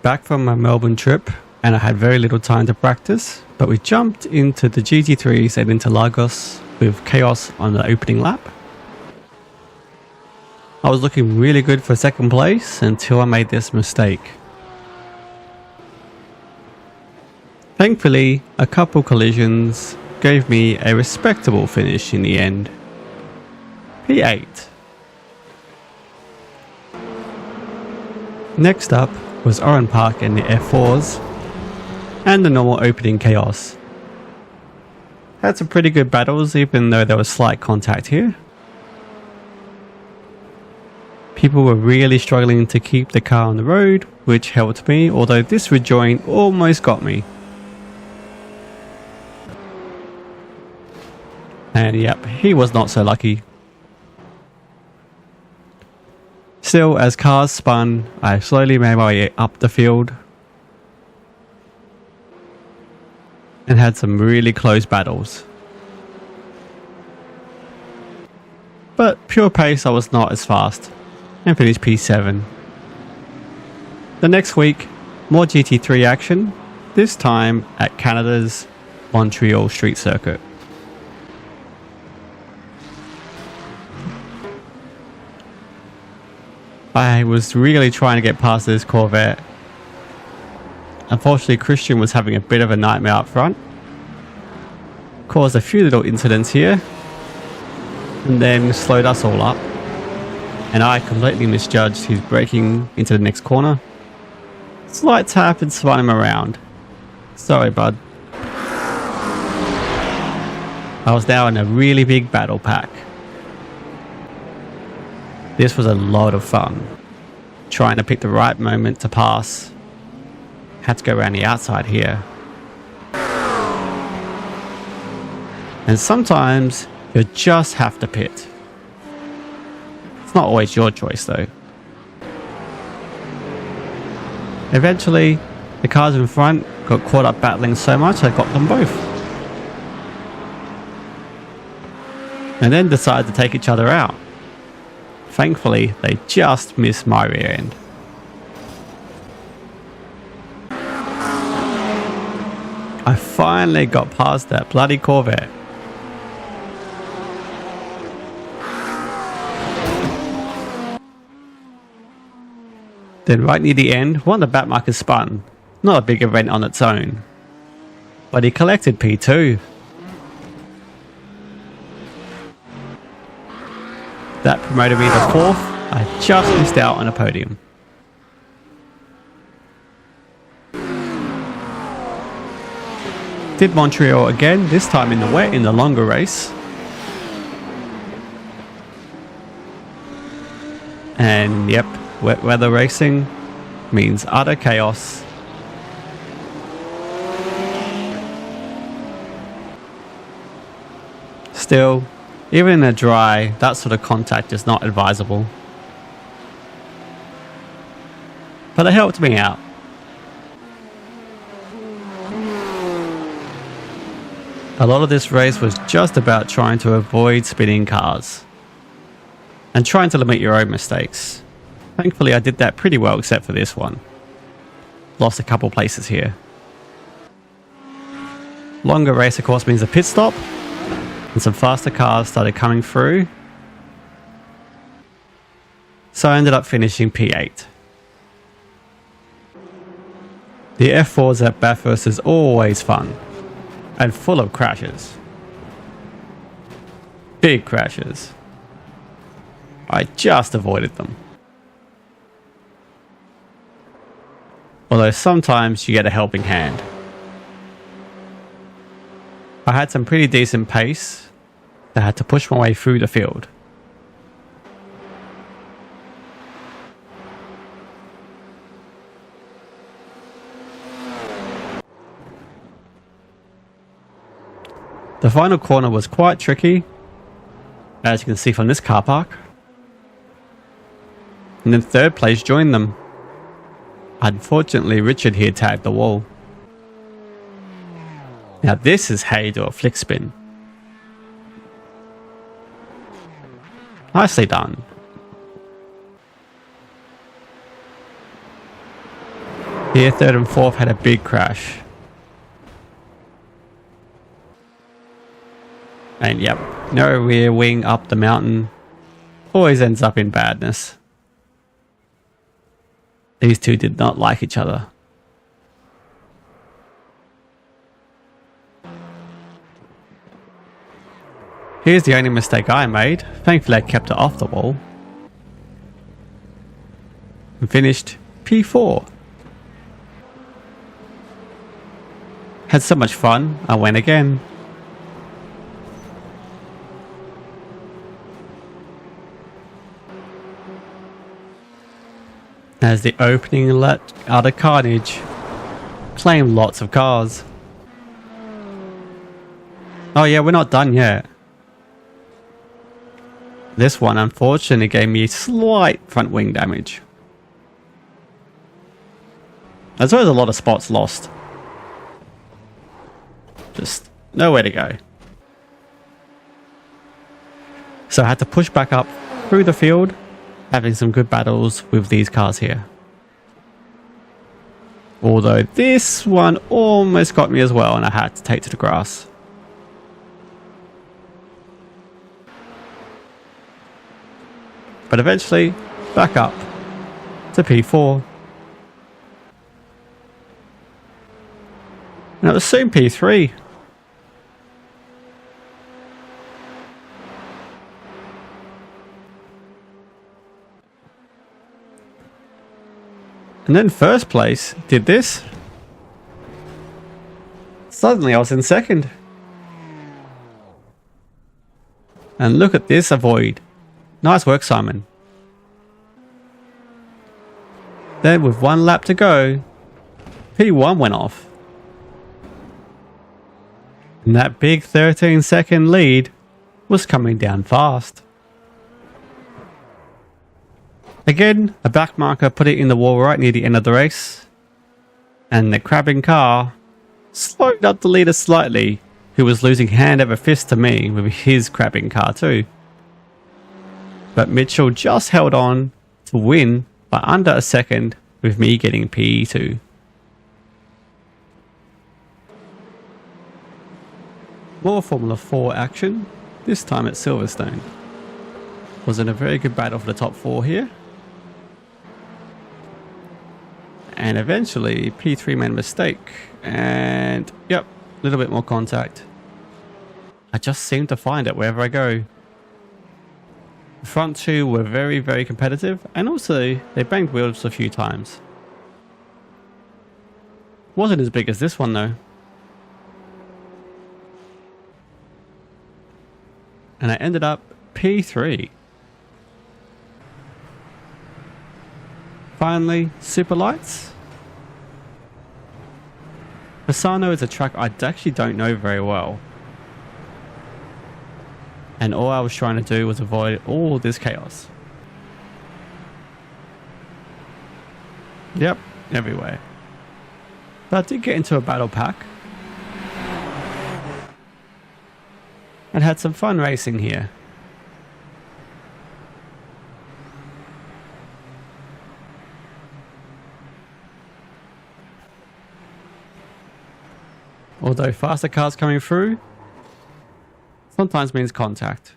Back from my Melbourne trip, and I had very little time to practice, but we jumped into the GT3s and into Lagos with chaos on the opening lap. I was looking really good for second place until I made this mistake. Thankfully, a couple collisions gave me a respectable finish in the end. P8. Next up was Oran Park and the F4s, and the normal opening chaos. Had some pretty good battles even though there was slight contact here. People were really struggling to keep the car on the road, which helped me, although this rejoin almost got me. And yep, he was not so lucky. Still, as cars spun, I slowly made my way up the field and had some really close battles. But pure pace I was not as fast, and finished P7. The next week, more GT3 action, this time at Canada's Montreal street circuit. I was really trying to get past this Corvette. Unfortunately, Christian was having a bit of a nightmare up front. Caused a few little incidents here, and then slowed us all up. And I completely misjudged his braking into the next corner. Slight tap and spun him around. Sorry, bud. I was now in a really big battle pack. This was a lot of fun. Trying to pick the right moment to pass. Had to go around the outside here. And sometimes you just have to pit. It's not always your choice though. Eventually, the cars in front got caught up battling so much I got them both. And then decided to take each other out. Thankfully, they just missed my rear end. I finally got past that bloody Corvette. Then right near the end, one of the back markers spun. Not a big event on its own. But he collected P2. That promoted me to 4th. I just missed out on a podium. Did Montreal again, this time in the wet in the longer race. And yep, wet weather racing means utter chaos. Still, even in a dry, that sort of contact is not advisable. But it helped me out. A lot of this race was just about trying to avoid spinning cars. And trying to limit your own mistakes. Thankfully I did that pretty well except for this one. Lost a couple places here. Longer race of course means a pit stop. And some faster cars started coming through. So I ended up finishing P8. The F4s at Bathurst is always fun. And full of crashes. Big crashes. I just avoided them. Although sometimes you get a helping hand. I had some pretty decent pace. I had to push my way through the field. The final corner was quite tricky, as you can see from this car park. And then third place joined them. Unfortunately, Richard here tagged the wall. Now this is how you do a flick spin. Nicely done. Here, third and fourth had a big crash. And yep, no rear wing up the mountain. Always ends up in badness. These two did not like each other. Here's the only mistake I made. Thankfully I kept it off the wall. And finished P4. Had so much fun, I went again. As the opening let out of carnage, claimed lots of cars. Oh yeah, we're not done yet. This one unfortunately gave me slight front wing damage. As well as a lot of spots lost. Just nowhere to go. So I had to push back up through the field, having some good battles with these cars here. Although this one almost got me as well and I had to take to the grass. But eventually, back up to P4. And it was soon P3. And then first place did this. Suddenly I was in second. And look at this avoid. Nice work, Simon. Then with one lap to go, P1 went off. And that big 13-second lead was coming down fast. Again, a back marker put it in the wall right near the end of the race. And the crabbing car slowed up the leader slightly, who was losing hand over fist to me with his crabbing car too. But Mitchell just held on to win by under a second with me getting P2. More Formula 4 action, this time at Silverstone. Was in a very good battle for the top 4 here. And eventually P3 made a mistake and yep, a little bit more contact. I just seem to find it wherever I go. The front two were very, very competitive and also they banged wheels a few times. Wasn't as big as this one though. And I ended up P3. Finally, super lights. Fasano is a track I actually don't know very well. And all I was trying to do was avoid all this chaos. Yep, everywhere. But I did get into a battle pack. And had some fun racing here. Although faster cars coming through sometimes means contact.